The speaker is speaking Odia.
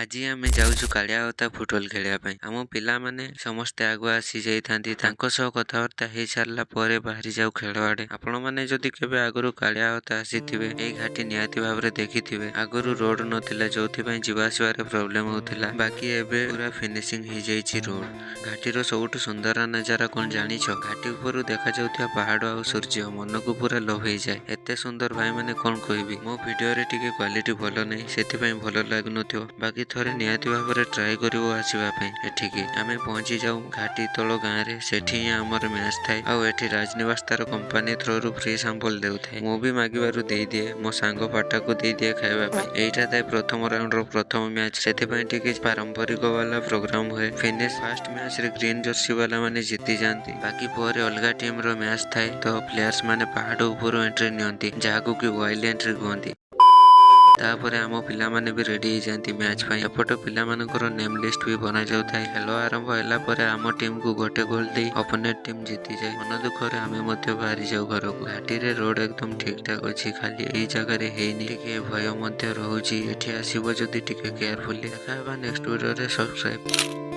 ଆଜି ଆମେ ଯାଉଛୁ କାଳିଆଗତା ଫୁଟବଲ ଖେଳିବା ପାଇଁ। ଆମ ପିଲାମାନେ ସମସ୍ତେ ଆଗୁଆ ଆସି ଯାଇଥାନ୍ତି। ତାଙ୍କ ସହ କଥାବାର୍ତ୍ତା ହେଇସାରିଲା ପରେ ବାହାରି ଯାଉ ଖେଳ ଆଡେ। ଆପଣମାନେ ଯଦି କେବେ ଆଗରୁ କାଳିଆଗତା ଆସିଥିବେ, ଏଇ ଘାଟି ନିହାତି ଭାବରେ ଦେଖିଥିବେ। ଆଗରୁ ରୋଡ ନଥିଲା, ଯୋଉଥିପାଇଁ ଯିବା ଆସିବାରେ ପ୍ରୋବ୍ଲେମ ହଉଥିଲା। ବାକି ଏବେ ପୁରା ଫିନିସିଂ ହେଇଯାଇଛି ରୋଡ। ଘାଟିର ସବୁଠୁ ସୁନ୍ଦର ନଜାରା କଣ ଜାଣିଛ? ଘାଟି ଉପରୁ ଦେଖାଯାଉଥିବା ପାହାଡ ଆଉ ସୂର୍ଯ୍ୟ ମନକୁ ପୁରା ଲୋଭେଇଯାଏ। ଏତେ ସୁନ୍ଦର ଭାଇମାନେ କଣ କହିବି। ମୋ ଭିଡିଓରେ ଟିକେ କ୍ୱାଲିଟି ଭଲ ନାହିଁ, ସେଥିପାଇଁ ଭଲ ଲାଗୁନଥିବ। ବାକି ଥରେ ନିହାତି ଭାବରେ ଟ୍ରାଏ କରିବ ଆସିବା ପାଇଁ ଏଠିକି। ଆମେ ପହଞ୍ଚି ଯାଉ ଘାଟି ତଳ ଗାଁରେ। ସେଠି ହିଁ ଆମର ମ୍ୟାଚ୍ ଥାଏ। ଆଉ ଏଠି ରାଜନିବାସ ତାର କମ୍ପାନୀ ଥ୍ରୋରୁ ଫ୍ରି ସାମ୍ପଲ ଦେଉଥାଏ। ମୁଁ ବି ମାଗିବାରୁ ଦେଇଦିଏ। ମୋ ସାଙ୍ଗ ପାଟାକୁ ଦେଇଦିଏ ଖାଇବା ପାଇଁ। ଏଇଟା ଥାଏ ପ୍ରଥମ ରାଉଣ୍ଡର ପ୍ରଥମ ମ୍ୟାଚ୍, ସେଥିପାଇଁ ଟିକେ ପାରମ୍ପରିକ ବାଲା ପ୍ରୋଗ୍ରାମ ହୁଏ। ଫିନିଶ ଫାଷ୍ଟ ମ୍ୟାଚରେ ଗ୍ରୀନ ଜର୍ସି ବାଲା ମାନେ ଜିତି ଯାଆନ୍ତି। ବାକି ପରେ ଅଲଗା ଟିମର ମ୍ୟାଚ୍ ଥାଏ, ତ ପ୍ଲେୟାର୍ସ ମାନେ ପାହାଡ ଉପରୁ ଏଣ୍ଟ୍ରି ନିଅନ୍ତି, ଯାହାକୁ କି ୱାଇଲ୍ଡ ଏଣ୍ଟ୍ରି କୁହନ୍ତି। ତାପରେ ଆମ ପିଲାମାନେ ବି ରେଡି ହେଇଯାଆନ୍ତି ମ୍ୟାଚ୍ ପାଇଁ। ଏପଟ ପିଲାମାନଙ୍କର ନେମ୍ ଲିଷ୍ଟ ବି ବନାଯାଉଥାଏ। ଖେଳ ଆରମ୍ଭ ହେଲା ପରେ ଆମ ଟିମକୁ ଗୋଟେ ଗୋଲ ଦେଇ ଅପୋନେଣ୍ଟ ଟିମ୍ ଜିତିଯାଏ। ମନ ଦୁଃଖରେ ଆମେ ମଧ୍ୟ ବାହାରି ଯାଉ ଘରକୁ। ଘାଟିରେ ରୋଡ ଏକଦମ ଠିକ ଠାକ ଅଛି, ଖାଲି ଏଇ ଜାଗାରେ ହେଇନି। ଟିକେ ଭୟ ମଧ୍ୟ ରହୁଛି। ଏଠି ଆସିବ ଯଦି ଟିକେ କେୟାରଫୁଲି। ଦେଖା ହେବା ନେକ୍ସଟ ଭିଡିଓରେ। ସବସ୍କ୍ରାଇବ।